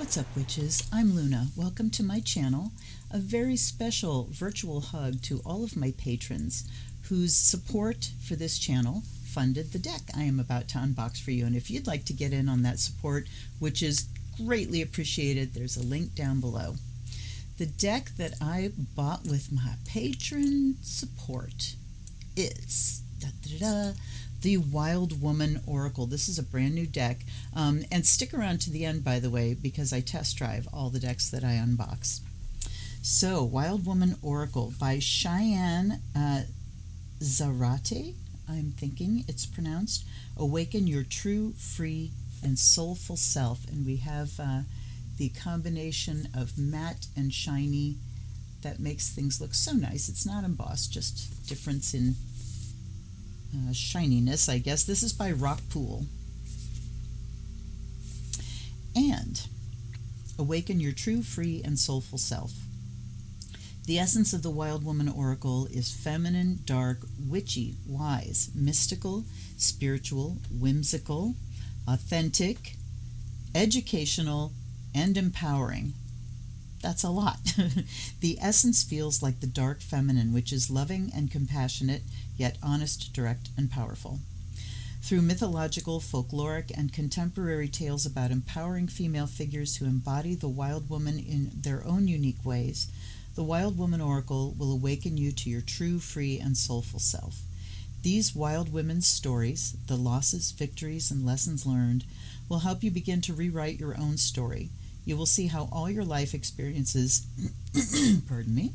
What's up, witches? I'm Luna. Welcome to my channel. A very special virtual hug to all of my patrons whose support for this channel funded the deck I am about to unbox for you. And if you'd like to get in on that support, which is greatly appreciated, there's a link down below. The deck that I bought with my patron support is the Wild Woman Oracle. This is a brand new deck, and stick around to the end, by the way, because I test drive all the decks that I unbox. So, Wild Woman Oracle by Cheyenne Zarate, I'm thinking it's pronounced. Awaken your true, free, and soulful self. And we have the combination of matte and shiny that makes things look so nice. It's not embossed, just difference in shininess, I guess. This is by Rockpool. And awaken your true, free, and soulful self. The essence of the Wild Woman Oracle is feminine, dark, witchy, wise, mystical, spiritual, whimsical, authentic, educational, and empowering. That's a lot. The essence feels like the dark feminine, which is loving and compassionate, yet honest, direct, and powerful. Through mythological, folkloric, and contemporary tales about empowering female figures who embody the wild woman in their own unique ways, the Wild Woman Oracle will awaken you to your true, free, and soulful self. These wild women's stories, the losses, victories, and lessons learned, will help you begin to rewrite your own story. You will see how all your life experiences, pardon me,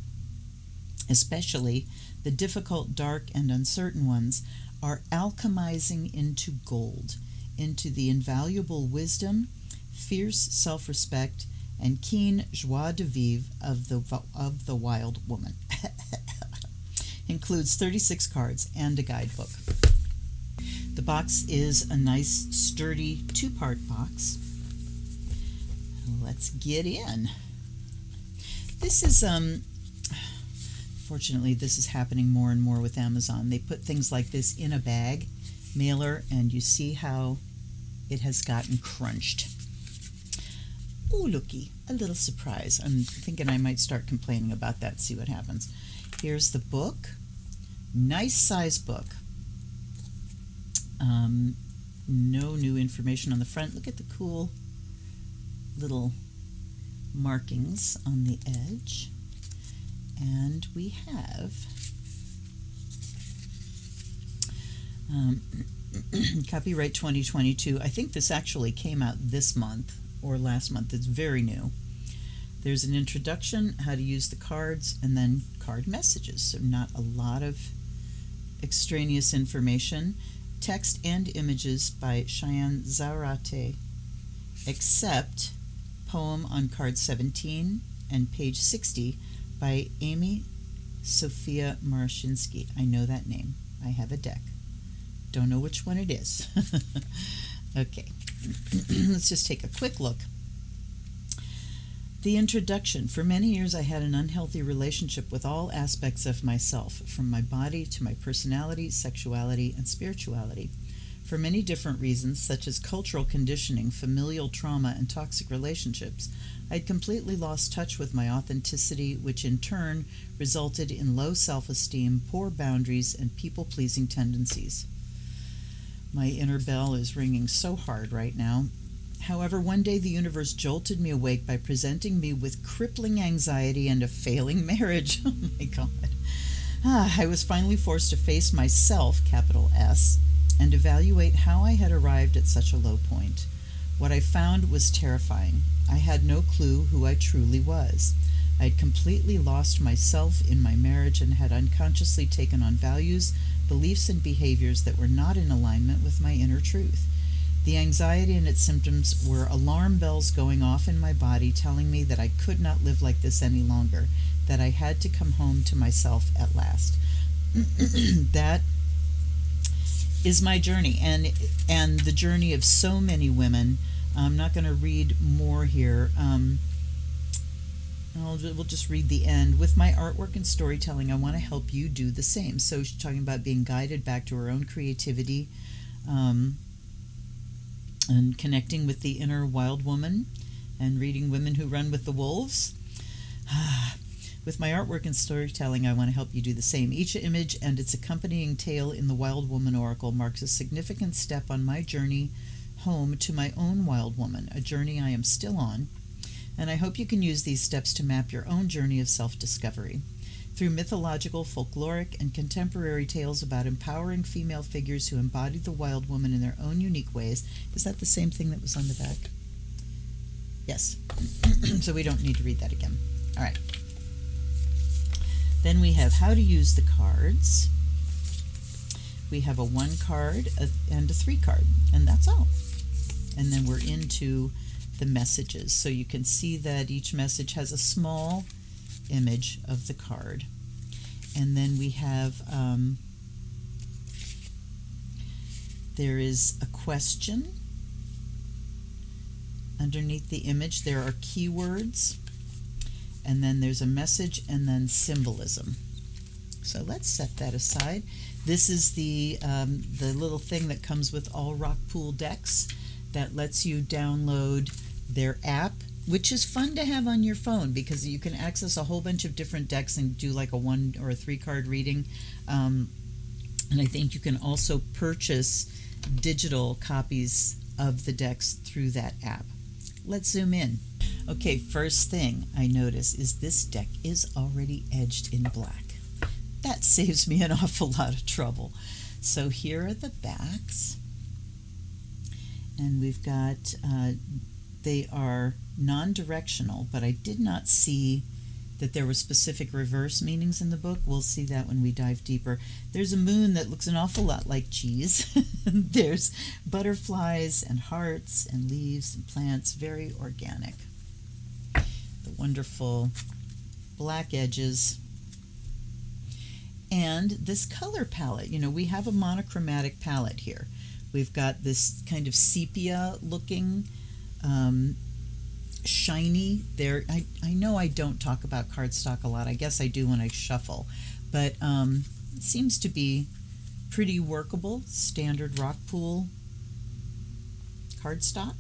especially the difficult, dark, and uncertain ones, are alchemizing into gold, into the invaluable wisdom, fierce self-respect, and keen joie de vivre of the wild woman. Includes 36 cards and a guidebook. The box is a nice, sturdy, two-part box. Let's get in. This is, fortunately, this is happening more and more with Amazon. They put things like this in a bag, mailer, and you see how it has gotten crunched. Oh, looky, a little surprise. I'm thinking I might start complaining about that, see what happens. Here's the book. Nice size book. No new information on the front. Look at the cool little markings on the edge. And we have copyright 2022. I think this actually came out this month or last month. It's very new. There's an introduction, how to use the cards, and then card messages. So not a lot of extraneous information. Text and images by Cheyenne Zarate, except poem on card 17 and page 60 by Amy Sophia Marashinsky. I know that name. I have a deck. Don't know which one it is. Okay, let's just take a quick look. The introduction. For many years I had an unhealthy relationship with all aspects of myself, from my body to my personality, sexuality, and spirituality. For many different reasons, such as cultural conditioning, familial trauma, and toxic relationships, I'd completely lost touch with my authenticity, which in turn resulted in low self-esteem, poor boundaries, and people-pleasing tendencies. My inner bell is ringing so hard right now. However, one day the universe jolted me awake by presenting me with crippling anxiety and a failing marriage. Oh my God. I was finally forced to face myself, capital S, and evaluate how I had arrived at such a low point. What I found was terrifying. I had no clue who I truly was. I had completely lost myself in my marriage and had unconsciously taken on values, beliefs, and behaviors that were not in alignment with my inner truth. The anxiety and its symptoms were alarm bells going off in my body telling me that I could not live like this any longer, that I had to come home to myself at last. That is my journey, and the journey of so many women. I'm not going to read more here. We'll just read the end. With my artwork and storytelling, I want to help you do the same. So she's talking about being guided back to her own creativity, and connecting with the inner wild woman, and reading Women Who Run with the Wolves. With my artwork and storytelling, I want to help you do the same. Each image and its accompanying tale in the Wild Woman Oracle marks a significant step on my journey home to my own wild woman, a journey I am still on, and I hope you can use these steps to map your own journey of self-discovery. Through mythological, folkloric, and contemporary tales about empowering female figures who embody the wild woman in their own unique ways. Is that the same thing that was on the back? Yes. So we don't need to read that again. All right. Then we have how to use the cards. We have a 1 card and a 3 card, and that's all. And then we're into the messages. So you can see that each message has a small image of the card. And then we have, there is a question. Underneath the image there are keywords. And then there's a message and then symbolism. So let's set that aside. This is the little thing that comes with all Rock Pool decks that lets you download their app, which is fun to have on your phone because you can access a whole bunch of different decks and do like a 1 or a 3 card reading. And I think you can also purchase digital copies of the decks through that app. Let's zoom in. Okay, first thing I notice is this deck is already edged in black. That saves me an awful lot of trouble. So here are the backs. And we've got, they are non-directional, but I did not see that there were specific reverse meanings in the book. We'll see that when we dive deeper. There's a moon that looks an awful lot like cheese. There's butterflies and hearts and leaves and plants, very organic. The wonderful black edges. And this color palette, you know, we have a monochromatic palette here. We've got this kind of sepia looking, shiny there. I know I don't talk about cardstock a lot. I guess I do when I shuffle, but it seems to be pretty workable, standard Rock Pool cardstock.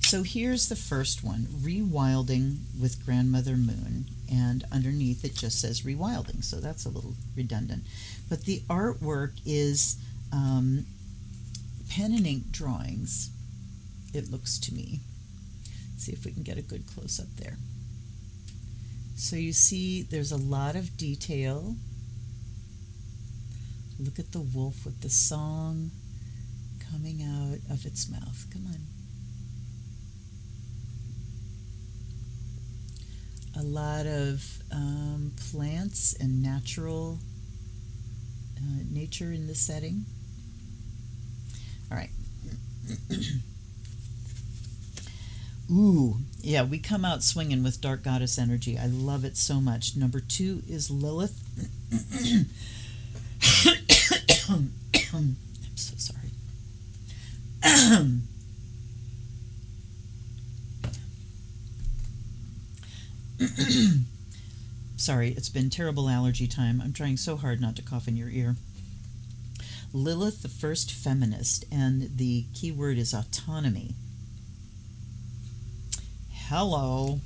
So here's the first one, Rewilding with Grandmother Moon, and underneath it just says Rewilding, so that's a little redundant. But the artwork is pen and ink drawings, it looks to me. See if we can get a good close-up there. So you see there's a lot of detail. Look at the wolf with the song coming out of its mouth. Come on. A lot of plants and natural nature in the setting. All right. Ooh, yeah, we come out swinging with Dark Goddess energy. I love it so much. Number 2 is Lilith. I'm so sorry. Sorry, it's been terrible allergy time. I'm trying so hard not to cough in your ear. Lilith, the first feminist, and the key word is autonomy. Hello.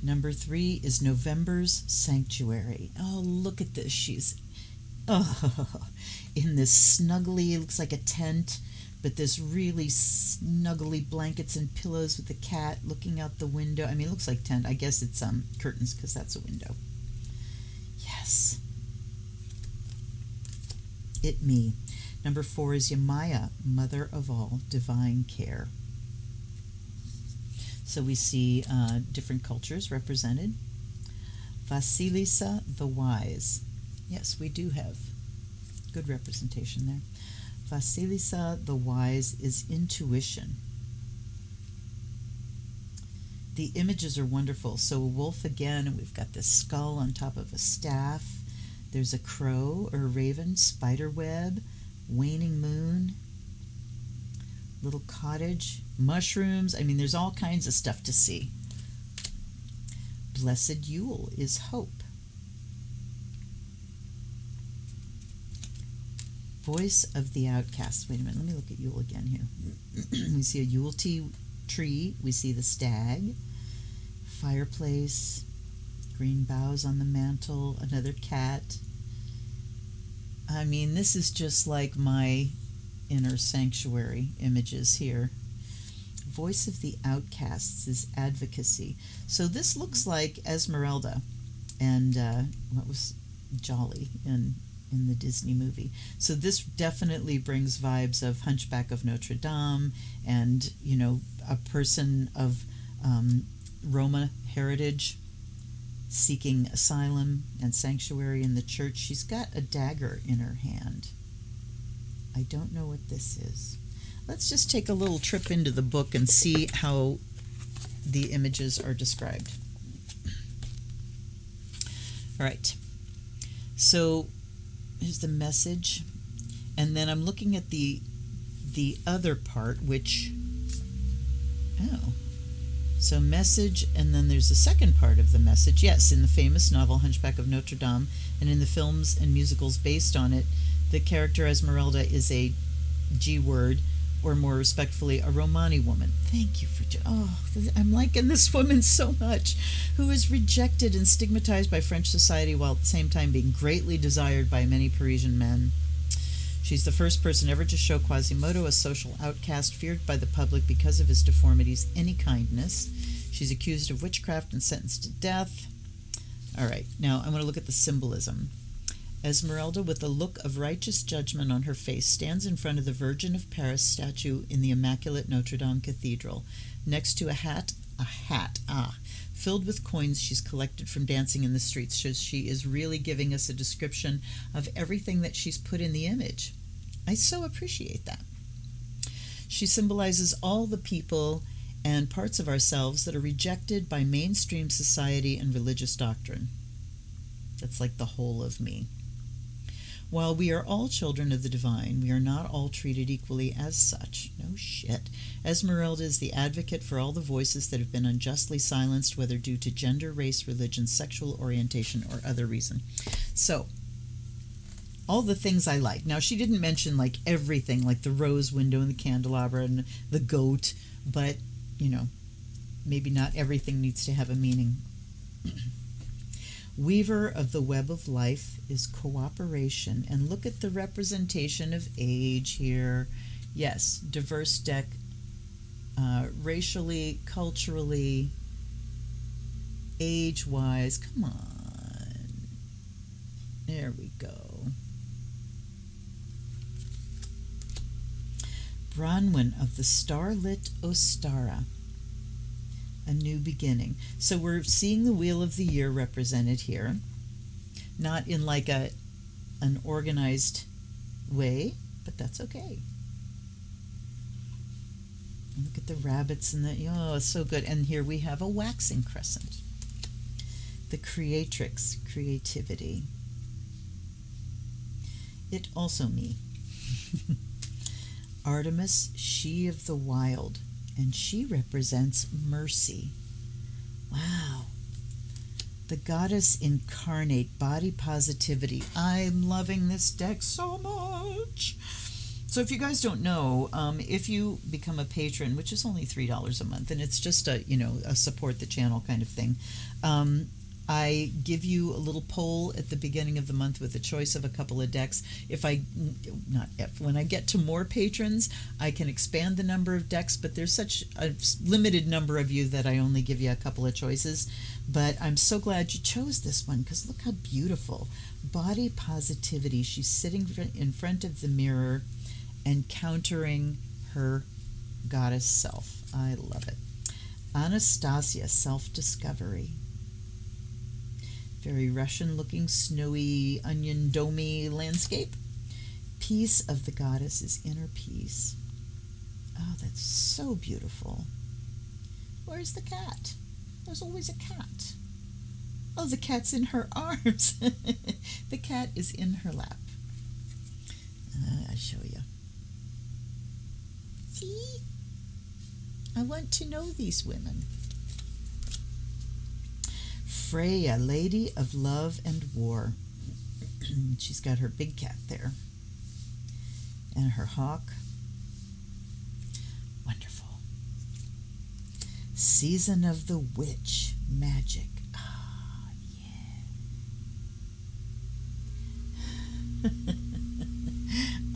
Number 3 is November's Sanctuary. Oh, look at this. She's in this snuggly, it looks like a tent, but this really snuggly blankets and pillows with the cat looking out the window. I mean, it looks like tent. I guess it's curtains because that's a window. Yes. It me. Number 4 is Yamaya, Mother of All, Divine Care. So we see different cultures represented. Vasilisa, the Wise. Yes, we do have good representation there. Vasilisa, the Wise, is intuition. The images are wonderful. So a wolf again, and we've got this skull on top of a staff. There's a crow or a raven, spider web, waning moon, little cottage, mushrooms. I mean, there's all kinds of stuff to see. Blessed Yule is hope. Voice of the outcast. Wait a minute, let me look at Yule again here. We see a Yule tree, we see the stag, fireplace, green boughs on the mantle, another cat. I mean, this is just like my inner sanctuary images here. Voice of the outcasts is advocacy. So this looks like Esmeralda and what was Jolly in the Disney movie. So this definitely brings vibes of Hunchback of Notre Dame and, you know, a person of Roma heritage seeking asylum and sanctuary in the church. She's got a dagger in her hand. I don't know what this is. Let's just take a little trip into the book and see how the images are described. All right. So here's the message. And then I'm looking at the other part, which, oh, so message, and then there's the second part of the message. Yes, in the famous novel Hunchback of Notre Dame, and in the films and musicals based on it, the character Esmeralda is a G word, or more respectfully, a Romani woman. Thank you for, I'm liking this woman so much, who is rejected and stigmatized by French society while at the same time being greatly desired by many Parisian men. She's the first person ever to show Quasimodo a social outcast, feared by the public because of his deformities, any kindness. She's accused of witchcraft and sentenced to death. All right, now I'm going to look at the symbolism. Esmeralda, with a look of righteous judgment on her face, stands in front of the Virgin of Paris statue in the Immaculate Notre Dame Cathedral, next to a hat, filled with coins she's collected from dancing in the streets. So she is really giving us a description of everything that she's put in the image. I so appreciate that. She symbolizes all the people and parts of ourselves that are rejected by mainstream society and religious doctrine. That's like the whole of me. While we are all children of the divine, we are not all treated equally as such. No shit. Esmeralda is the advocate for all the voices that have been unjustly silenced, whether due to gender, race, religion, sexual orientation, or other reason. So, all the things I like. Now, she didn't mention like everything, like the rose window and the candelabra and the goat, but, you know, maybe not everything needs to have a meaning. Weaver of the web of life is cooperation. And look at the representation of age here. Yes, diverse deck, racially, culturally, age-wise. Come on. There we go. Bronwyn of the starlit Ostara. A new beginning. So we're seeing the Wheel of the Year represented here, not in like an organized way, but that's okay. Look at the rabbits and the, oh, it's so good. And here we have a waxing crescent. The creatrix, creativity. It also me. Artemis, she of the wild. And she represents mercy. Wow. The goddess incarnate, body positivity. I'm loving this deck so much. So if you guys don't know, if you become a patron, which is only $3 a month, and it's just a, you know, a support the channel kind of thing, I give you a little poll at the beginning of the month with a choice of a couple of decks. When I get to more patrons, I can expand the number of decks, but there's such a limited number of you that I only give you a couple of choices. But I'm so glad you chose this one, because look how beautiful. Body positivity. She's sitting in front of the mirror and countering her goddess self. I love it. Anastasia, self-discovery. Very Russian-looking, snowy, onion domey landscape. Peace of the goddess is inner peace. Oh, that's so beautiful. Where's the cat? There's always a cat. Oh, the cat's in her arms. The cat is in her lap. I'll show you. See? I want to know these women. Freya, lady of love and war. She's got her big cat there. And her hawk. Wonderful. Season of the Witch magic. Ah, yeah.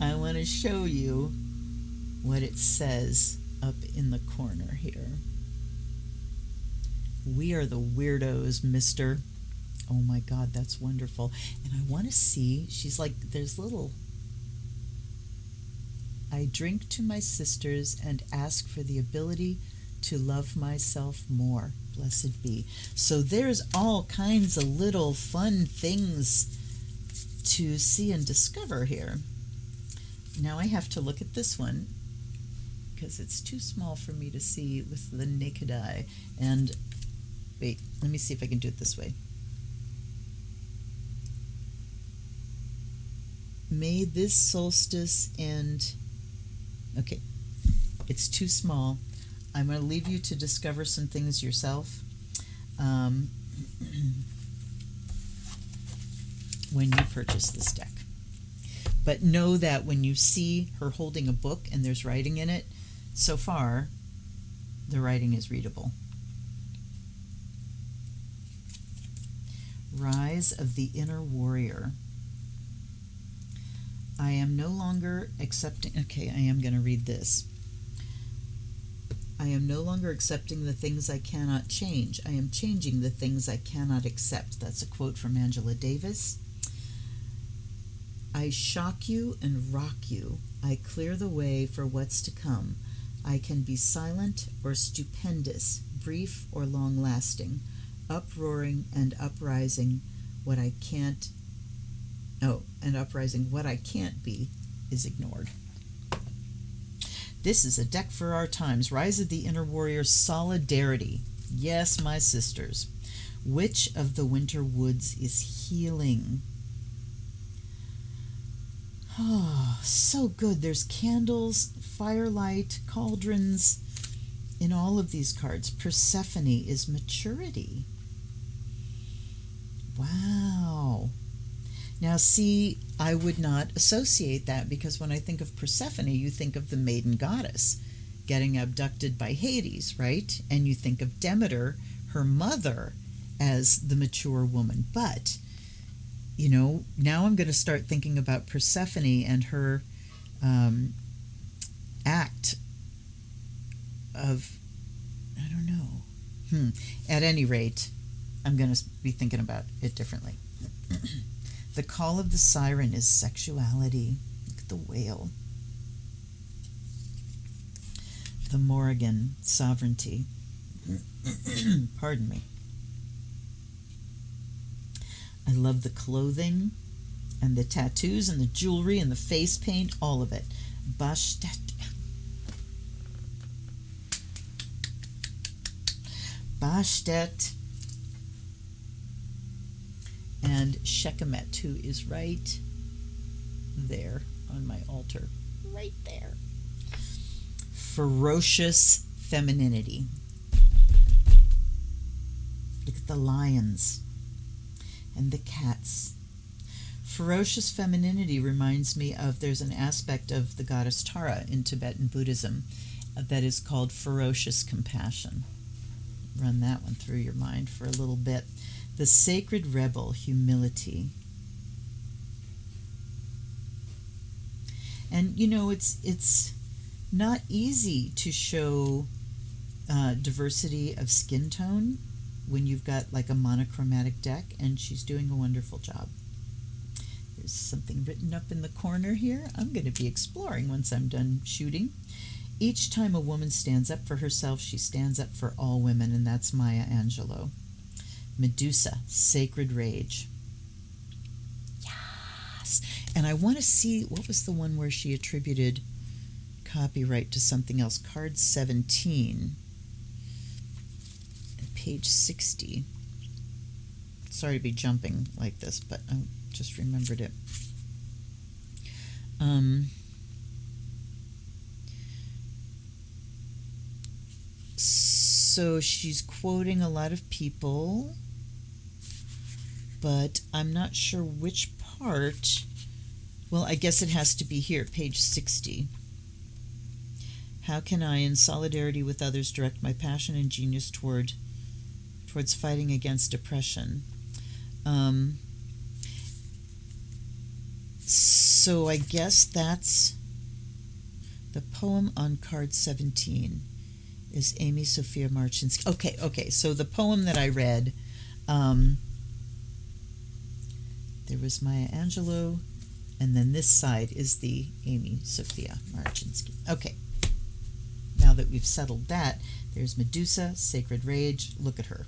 I want to show you what it says up in the corner here. We are the weirdos, mister. Oh my God, that's wonderful. And I want to see, she's like, there's little, I drink to my sisters and ask for the ability to love myself more. Blessed be. So there's all kinds of little fun things to see and discover here. Now I have to look at this one because it's too small for me to see with the naked eye. And wait, let me see if I can do it this way. May this solstice end. Okay, it's too small. I'm going to leave you to discover some things yourself when you purchase this deck. But know that when you see her holding a book and there's writing in it, so far, the writing is readable. Rise of the Inner Warrior. I am no longer accepting, okay, I am going to read this. I am no longer accepting the things I cannot change. I am changing the things I cannot accept. That's a quote from Angela Davis. I shock you and rock you. I clear the way for what's to come. I can be silent or stupendous, brief or long-lasting, uproaring and uprising what I can't. Oh, and uprising what I can't be is ignored. This is a deck for our times. Rise of the Inner Warrior, Solidarity. Yes, my sisters. Witch of the Winter Woods is healing. Oh, so good. There's candles, firelight, cauldrons in all of these cards. Persephone is maturity. Wow. Now, see, I would not associate that because when I think of Persephone, you think of the maiden goddess getting abducted by Hades, right? And you think of Demeter, her mother, as the mature woman. But, you know, now I'm going to start thinking about Persephone and her act of, I don't know. At any rate, I'm going to be thinking about it differently. The call of the siren is sexuality. Look at the whale. The Morrigan, sovereignty. Pardon me. I love the clothing and the tattoos and the jewelry and the face paint, all of it. Bastet. Bastet. And Shechemet, who is right there on my altar. Right there. Ferocious femininity. Look at the lions and the cats. Ferocious femininity reminds me of, there's an aspect of the goddess Tara in Tibetan Buddhism that is called ferocious compassion. Run that one through your mind for a little bit. The sacred rebel, humility. And, you know, it's not easy to show diversity of skin tone when you've got like a monochromatic deck, and she's doing a wonderful job. There's something written up in the corner here. I'm going to be exploring once I'm done shooting. Each time a woman stands up for herself, she stands up for all women, and that's Maya Angelou. Medusa, sacred rage. Yes! And I want to see, what was the one where she attributed copyright to something else? Card 17. Page 60. Sorry to be jumping like this, but I just remembered it. So she's quoting a lot of people, but I'm not sure which part. Well, I guess it has to be here, page 60. How can I, in solidarity with others, direct my passion and genius towards fighting against depression? So I guess that's the poem on card 17 is Amy Sophia Marchinsky. Okay. So the poem that I read, there was Maya Angelou, and then this side is the Amy Sophia Marchinsky. Okay. Now that we've settled that, there's Medusa, Sacred Rage. Look at her.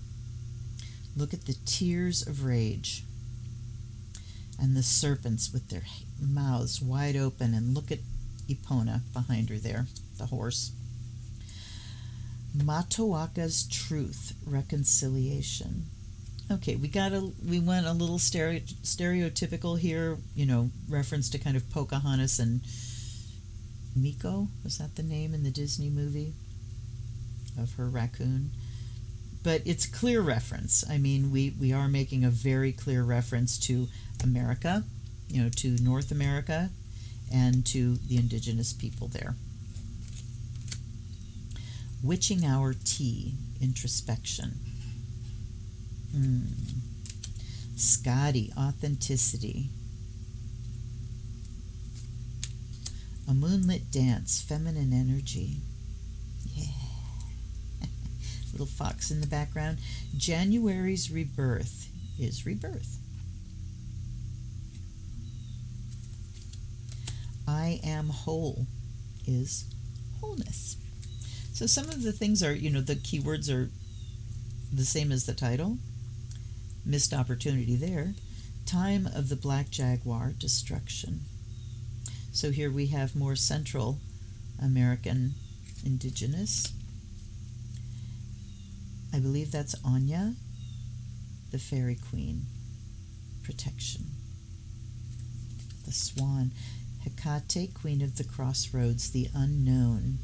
Look at the tears of rage. And the serpents with their mouths wide open. And look at Epona behind her there, the horse. Matoaka's Truth, Reconciliation. Okay, we went a little stereotypical here, reference to kind of Pocahontas and Miko. Was that the name in the Disney movie of her raccoon? But it's clear reference. I mean, we are making a very clear reference to America, to North America, and to the indigenous people there. Witching Hour Tea, Introspection. Scotty, Authenticity. A Moonlit Dance, Feminine Energy. Yeah. Little fox in the background. January's Rebirth is rebirth. I Am Whole is wholeness. So some of the things are, the keywords are the same as the title. Missed opportunity there. Time of the Black Jaguar, Destruction. So here we have more Central American indigenous. I believe that's Anya, the Fairy Queen, Protection. The Swan. Hecate, Queen of the Crossroads, the Unknown.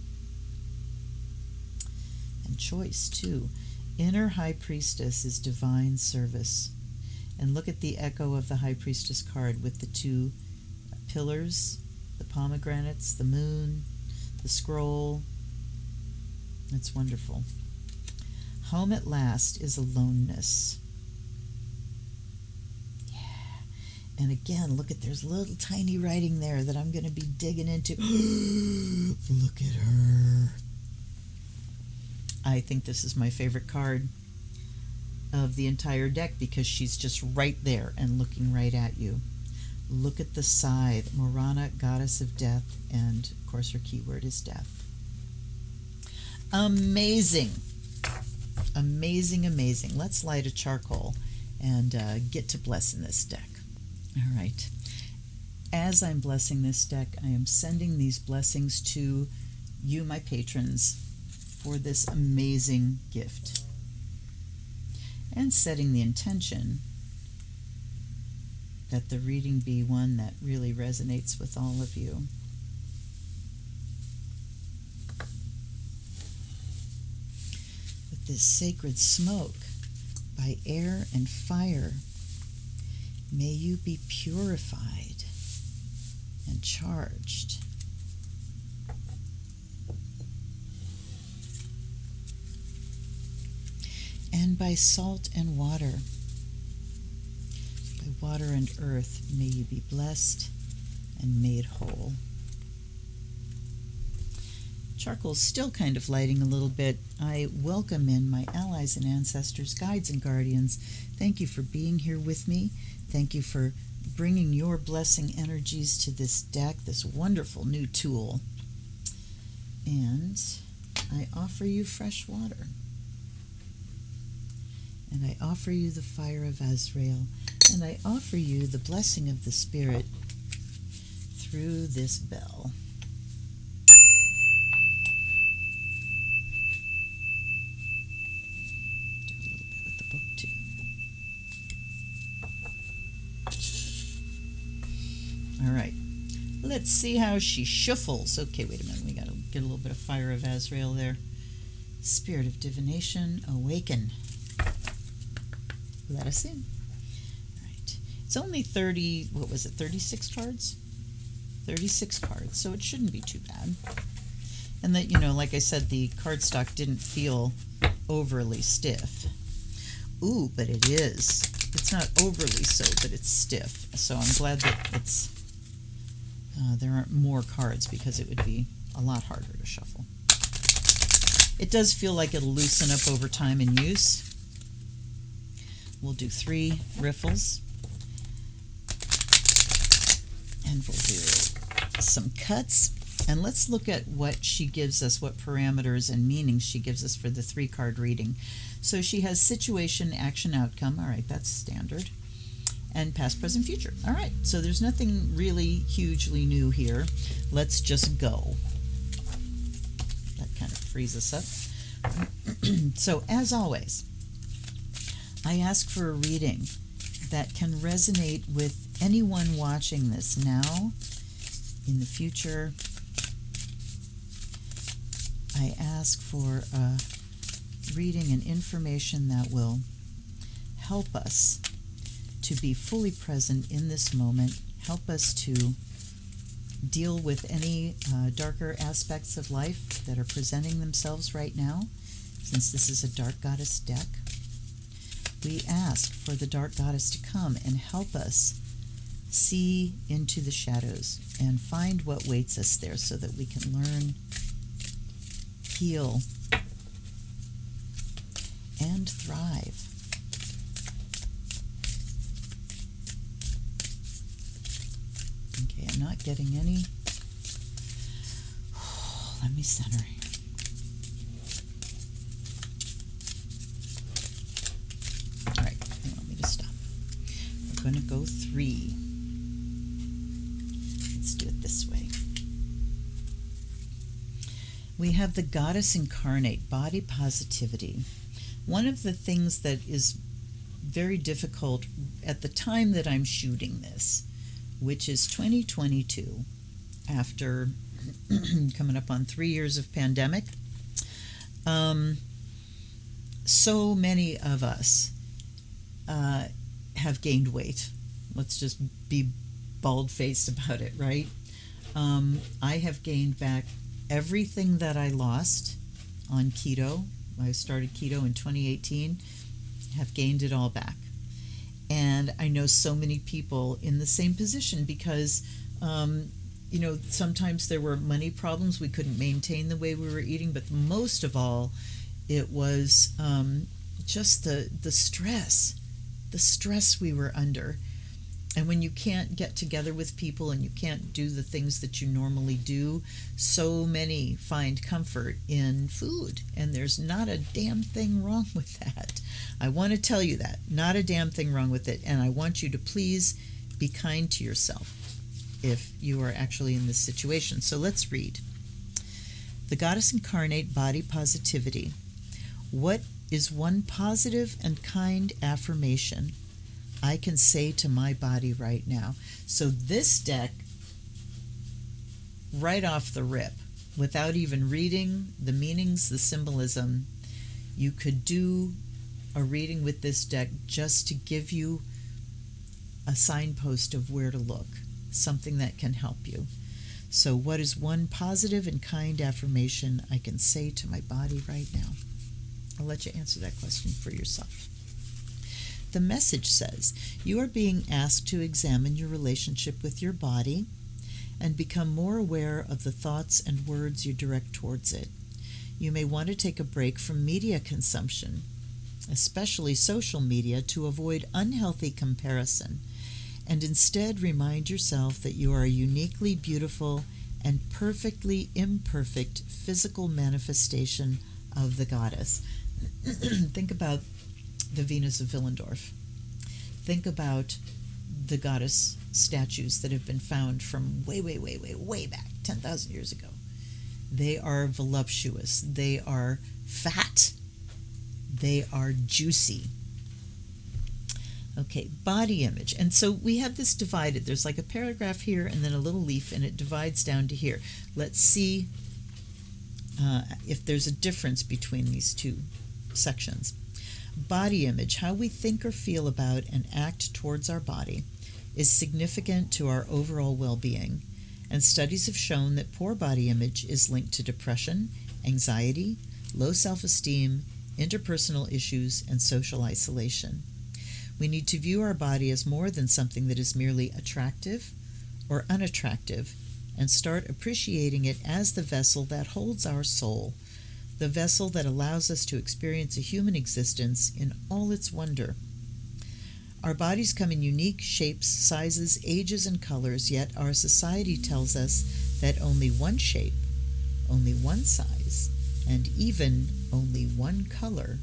And Choice, too. Inner High Priestess is Divine Service. And look at the echo of the High Priestess card with the two pillars, the pomegranates, the moon, the scroll. It's wonderful. Home at Last is Aloneness. Yeah. And again, look at, there's little tiny writing there that I'm going to be digging into. Look at her. I think this is my favorite card of the entire deck because she's just right there and looking right at you. Look at the scythe. Morana, Goddess of Death, and of course her keyword is death. Amazing. Amazing, amazing. Let's light a charcoal and get to blessing this deck. All right. As I'm blessing this deck, I am sending these blessings to you, my patrons, for this amazing gift. And setting the intention that the reading be one that really resonates with all of you. With this sacred smoke, by air and fire, may you be purified and charged. And by salt and water, by water and earth, may you be blessed and made whole. Charcoal's still kind of lighting a little bit. I welcome in my allies and ancestors, guides and guardians. Thank you for being here with me. Thank you for bringing your blessing energies to this deck, this wonderful new tool. And I offer you fresh water. And I offer you the fire of Azrael. And I offer you the blessing of the Spirit through this bell. Do a little bit with the book too. All right. Let's see how she shuffles. Okay, wait a minute. We got to get a little bit of fire of Azrael there. Spirit of divination, awaken. Let us in. All right. It's only 36 cards? 36 cards, so it shouldn't be too bad. And that, like I said, the cardstock didn't feel overly stiff. Ooh, but it is. It's not overly so, but it's stiff. So I'm glad that it's there aren't more cards, because it would be a lot harder to shuffle. It does feel like it'll loosen up over time and use. We'll do 3 riffles. And we'll do some cuts. And let's look at what she gives us, what parameters and meanings she gives us for the 3-card reading. So she has situation, action, outcome. All right, that's standard. And past, present, future. All right, so there's nothing really hugely new here. Let's just go. That kind of frees us up. So as always, I ask for a reading that can resonate with anyone watching this now, in the future. I ask for a reading and information that will help us to be fully present in this moment, help us to deal with any darker aspects of life that are presenting themselves right now. Since this is a Dark Goddess deck, we ask for the Dark Goddess to come and help us see into the shadows and find what waits us there, so that we can learn, heal, and thrive. Okay, I'm not getting any. Let me center here. All right, they want me to stop. We're going to go 3. Let's do it this way. We have the Goddess Incarnate, body positivity. One of the things that is very difficult at the time that I'm shooting this, which is 2022, after coming up on 3 years of pandemic, so many of us have gained weight. Let's just be bald-faced about it, right? I have gained back everything that I lost on keto. I started keto in 2018, have gained it all back. And I know so many people in the same position, because sometimes there were money problems. We couldn't maintain the way we were eating, but most of all, it was just the stress we were under. And when you can't get together with people and you can't do the things that you normally do, so many find comfort in food. And there's not a damn thing wrong with that. I want to tell you that. Not a damn thing wrong with it. And I want you to please be kind to yourself if you are actually in this situation. So let's read. The Goddess Incarnate, body positivity. What is one positive and kind affirmation I can say to my body right now? So this deck, right off the rip, without even reading the meanings, the symbolism, you could do a reading with this deck just to give you a signpost of where to look, something that can help you. So what is one positive and kind affirmation I can say to my body right now? I'll let you answer that question for yourself. The message says, you are being asked to examine your relationship with your body and become more aware of the thoughts and words you direct towards it. You may want to take a break from media consumption, especially social media, to avoid unhealthy comparison, and instead remind yourself that you are a uniquely beautiful and perfectly imperfect physical manifestation of the goddess. Think about the Venus of Willendorf. Think about the goddess statues that have been found from way back, 10,000 years ago. They are voluptuous. They are fat. They are juicy. Okay, body image. And so we have this divided. There's like a paragraph here and then a little leaf, and it divides down to here. Let's see if there's a difference between these two sections. Body image, how we think or feel about and act towards our body, is significant to our overall well-being. and studies have shown that poor body image is linked to depression, anxiety, low self-esteem, interpersonal issues, and social isolation. We need to view our body as more than something that is merely attractive or unattractive, and start appreciating it as the vessel that holds our soul, the vessel that allows us to experience a human existence in all its wonder. Our bodies come in unique shapes, sizes, ages, and colors, yet our society tells us that only one shape, only one size, and even only one color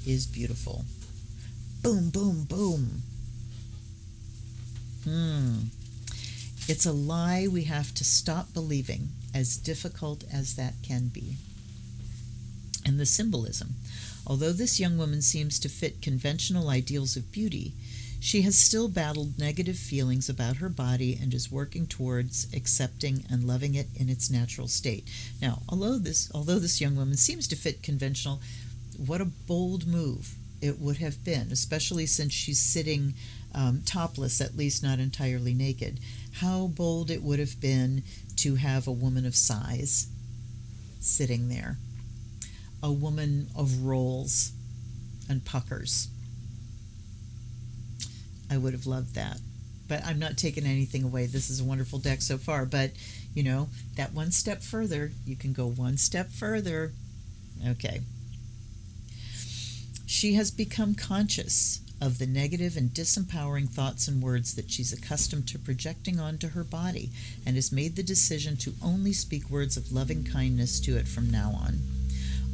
is beautiful. Boom, boom, boom. It's a lie we have to stop believing, as difficult as that can be. And the symbolism. Although this young woman seems to fit conventional ideals of beauty, she has still battled negative feelings about her body and is working towards accepting and loving it in its natural state. Now, although this young woman seems to fit conventional, what a bold move it would have been, especially since she's sitting topless, at least not entirely naked. How bold it would have been to have a woman of size sitting there, a woman of rolls and puckers. I would have loved that. But I'm not taking anything away. This is a wonderful deck so far. But, that one step further, you can go one step further. Okay. She has become conscious of the negative and disempowering thoughts and words that she's accustomed to projecting onto her body, and has made the decision to only speak words of loving kindness to it from now on.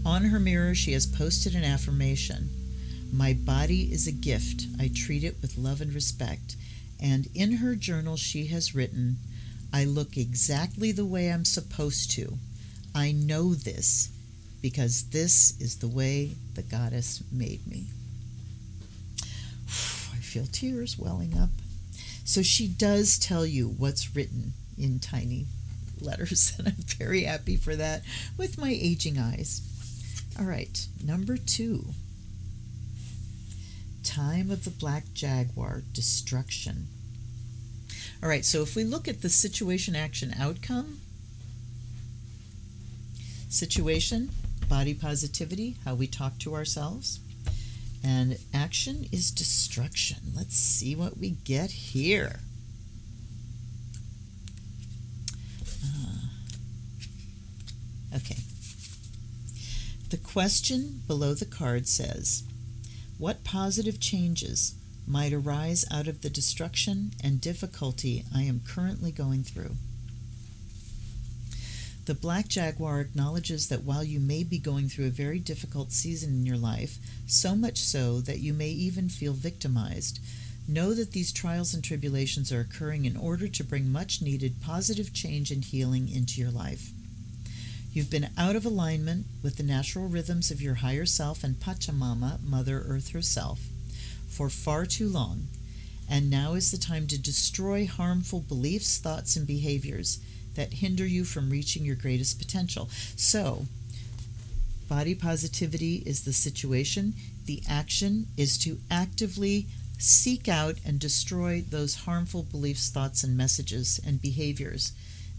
On her mirror, she has posted an affirmation: "My body is a gift. I treat it with love and respect." And in her journal, she has written, "I look exactly the way I'm supposed to. I know this because this is the way the goddess made me." I feel tears welling up. So she does tell you what's written in tiny letters, and I'm very happy for that with my aging eyes. All right, number 2. Time of the Black Jaguar, destruction. All right, so if we look at the situation, action, outcome. Situation, body positivity, how we talk to ourselves. And action is destruction. Let's see what we get here. Okay. The question below the card says, what positive changes might arise out of the destruction and difficulty I am currently going through? The Black Jaguar acknowledges that while you may be going through a very difficult season in your life, so much so that you may even feel victimized, know that these trials and tribulations are occurring in order to bring much-needed positive change and healing into your life. You've been out of alignment with the natural rhythms of your higher self and Pachamama, Mother Earth herself, for far too long, and now is the time to destroy harmful beliefs, thoughts, and behaviors that hinder you from reaching your greatest potential. So, body positivity is the situation. The action is to actively seek out and destroy those harmful beliefs, thoughts, and messages and behaviors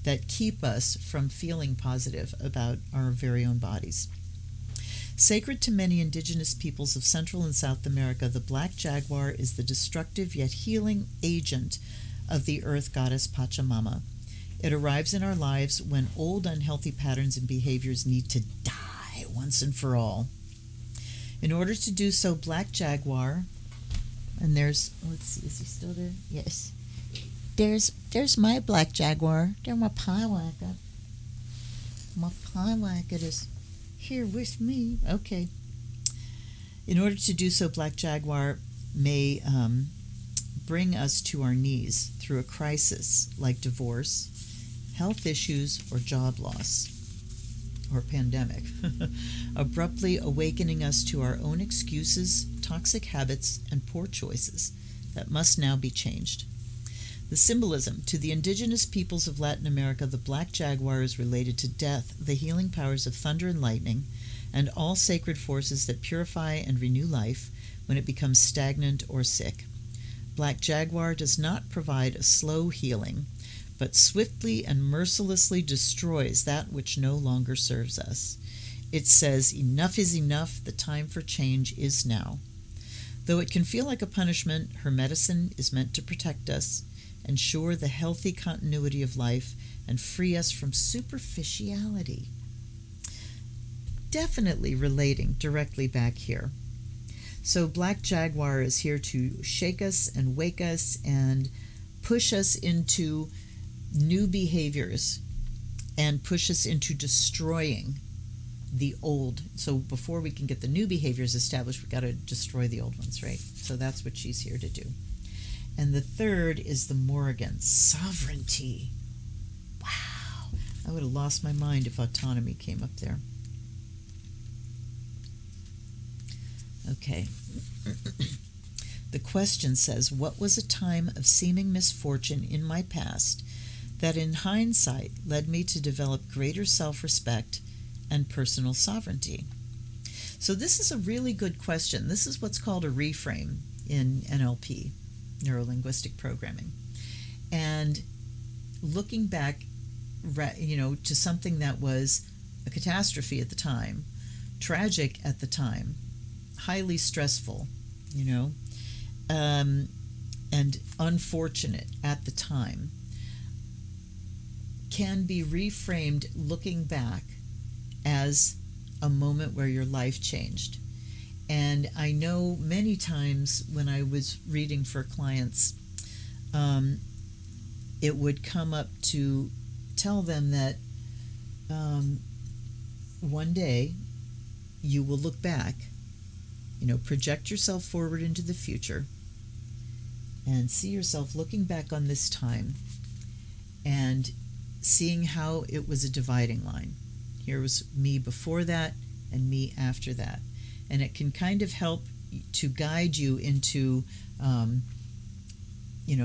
that keep us from feeling positive about our very own bodies. Sacred to many indigenous peoples of Central and South America, the Black Jaguar is the destructive yet healing agent of the Earth Goddess Pachamama. It arrives in our lives when old unhealthy patterns and behaviors need to die once and for all. In order to do so, Black Jaguar, and let's see, is he still there? Yes. There's my Black Jaguar. There's my Pyewacket. My Pyewacket is here with me. Okay. In order to do so, Black Jaguar may bring us to our knees through a crisis like divorce, health issues, or job loss, or pandemic, abruptly awakening us to our own excuses, toxic habits, and poor choices that must now be changed. The symbolism: to the indigenous peoples of Latin America, the Black Jaguar is related to death, the healing powers of thunder and lightning, and all sacred forces that purify and renew life when it becomes stagnant or sick. Black Jaguar does not provide a slow healing, but swiftly and mercilessly destroys that which no longer serves us. It says, enough is enough, the time for change is now. Though it can feel like a punishment, her medicine is meant to protect us, ensure the healthy continuity of life, and free us from superficiality. Definitely relating directly back here. So Black Jaguar is here to shake us and wake us and push us into new behaviors and push us into destroying the old. So before we can get the new behaviors established, we've got to destroy the old ones, right? So that's what she's here to do. And the third is the Morrigan, sovereignty. Wow. I would have lost my mind if autonomy came up there. Okay. The question says, what was a time of seeming misfortune in my past that in hindsight led me to develop greater self-respect and personal sovereignty? So this is a really good question. This is what's called a reframe in NLP, neuro-linguistic programming. And looking back, to something that was a catastrophe at the time, tragic at the time, highly stressful, and unfortunate at the time, can be reframed looking back as a moment where your life changed. And I know many times when I was reading for clients, it would come up to tell them that one day you will look back, project yourself forward into the future and see yourself looking back on this time and seeing how it was a dividing line. Here was me before that and me after that. And it can kind of help to guide you into,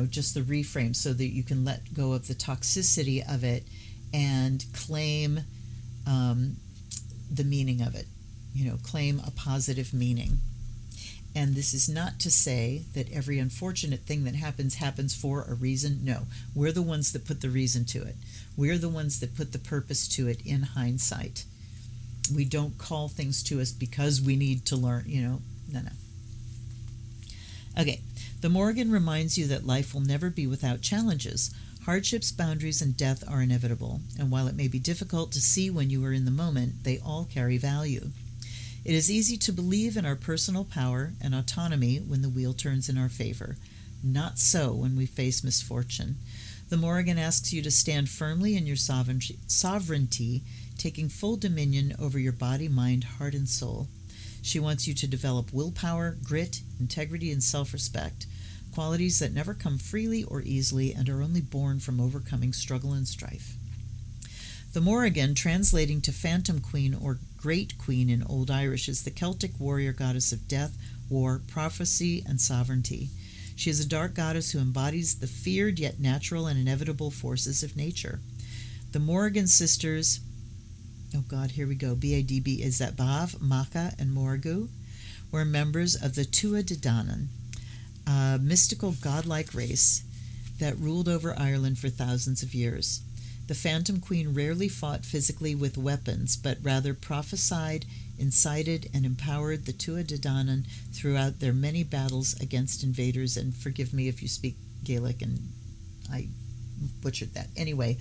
just the reframe so that you can let go of the toxicity of it and claim the meaning of it, claim a positive meaning. And this is not to say that every unfortunate thing that happens for a reason. No, we're the ones that put the reason to it. We're the ones that put the purpose to it in hindsight. We don't call things to us because we need to learn, no. Okay, the Morrigan reminds you that life will never be without challenges. Hardships, boundaries, and death are inevitable, and while it may be difficult to see when you are in the moment, they all carry value. It is easy to believe in our personal power and autonomy when the wheel turns in our favor. Not so when we face misfortune. The Morrigan asks you to stand firmly in your sovereignty, taking full dominion over your body, mind, heart, and soul. She wants you to develop willpower, grit, integrity, and self-respect, qualities that never come freely or easily and are only born from overcoming struggle and strife. The Morrigan, translating to Phantom Queen or Great Queen in Old Irish, is the Celtic warrior goddess of death, war, prophecy, and sovereignty. She is a dark goddess who embodies the feared yet natural and inevitable forces of nature. The Morrigan sisters, here we go, B-A-D-B, is that Bav, Maka, and Morrigu, were members of the Tua de Danann, a mystical godlike race that ruled over Ireland for thousands of years. The Phantom Queen rarely fought physically with weapons, but rather prophesied, incited, and empowered the Tua de Danann throughout their many battles against invaders. And forgive me if you speak Gaelic and I butchered that. Anyway,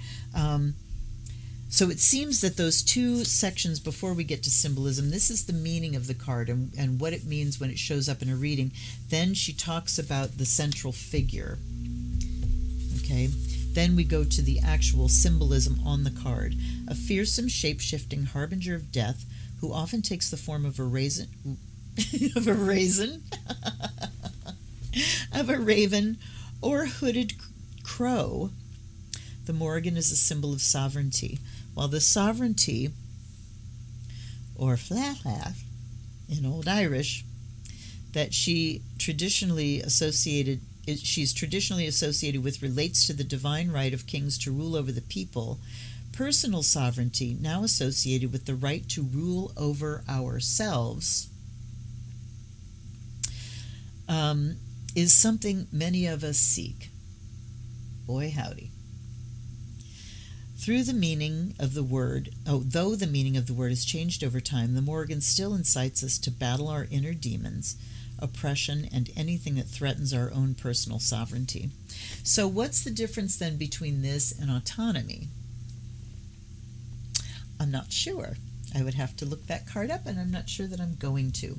so it seems that those two sections before we get to symbolism, this is the meaning of the card and what it means when it shows up in a reading. Then she talks about the central figure. Okay. Then we go to the actual symbolism on the card. A fearsome, shape-shifting harbinger of death who often takes the form of a raven, or a hooded crow. The Morrigan is a symbol of sovereignty. While the sovereignty, or flatlath in Old Irish, that she's traditionally associated with relates to the divine right of kings to rule over the people, personal sovereignty, now associated with the right to rule over ourselves, is something many of us seek. Boy, howdy. Though the meaning of the word has changed over time, the Morrigan still incites us to battle our inner demons, oppression, and anything that threatens our own personal sovereignty. So what's the difference then between this and autonomy? I'm not sure. I would have to look that card up, and I'm not sure that I'm going to.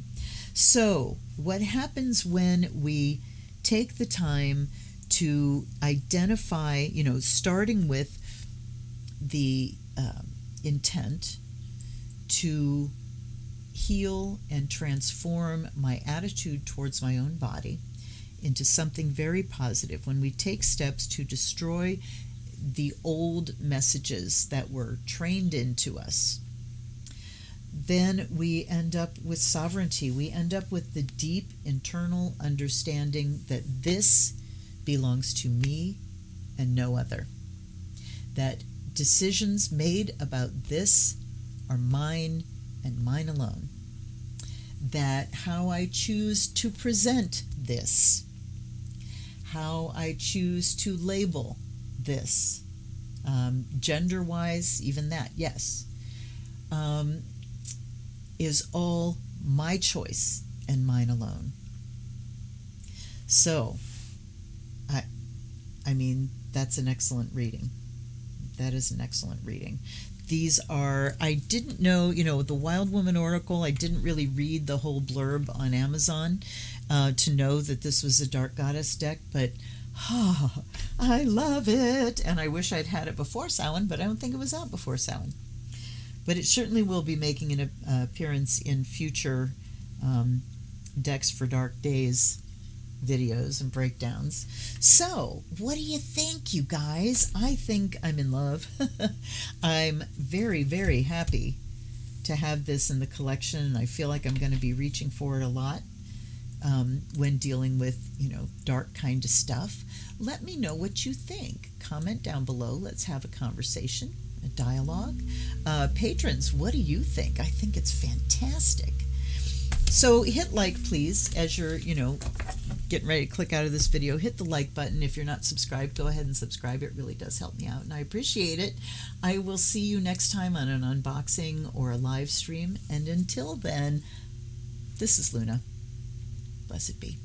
So what happens when we take the time to identify, starting with the intent to heal and transform my attitude towards my own body into something very positive, when we take steps to destroy the old messages that were trained into us, then we end up with sovereignty. We end up with the deep internal understanding that this belongs to me and no other. That decisions made about this are mine and mine alone. That how I choose to present this, how I choose to label this, gender-wise, even that, yes, is all my choice and mine alone. So, I mean, that's an excellent reading. That is an excellent reading. These are, I didn't know, the Wild Woman Oracle, I didn't really read the whole blurb on Amazon to know that this was a Dark Goddess deck, but I love it. And I wish I'd had it before Samhain, but I don't think it was out before Samhain. But it certainly will be making an appearance in future Decks for Dark Days videos and breakdowns. So, what do you think, you guys? I think I'm in love. I'm very, very happy to have this in the collection, and I feel like I'm going to be reaching for it a lot when dealing with, dark kind of stuff. Let me know what you think. Comment down below. Let's have a conversation, a dialogue. Patrons, what do you think? I think it's fantastic. So hit like, please, as you're, getting ready to click out of this video. Hit the like button. If you're not subscribed, go ahead and subscribe. It really does help me out, and I appreciate it. I will see you next time on an unboxing or a live stream. And until then, this is Luna. Blessed be.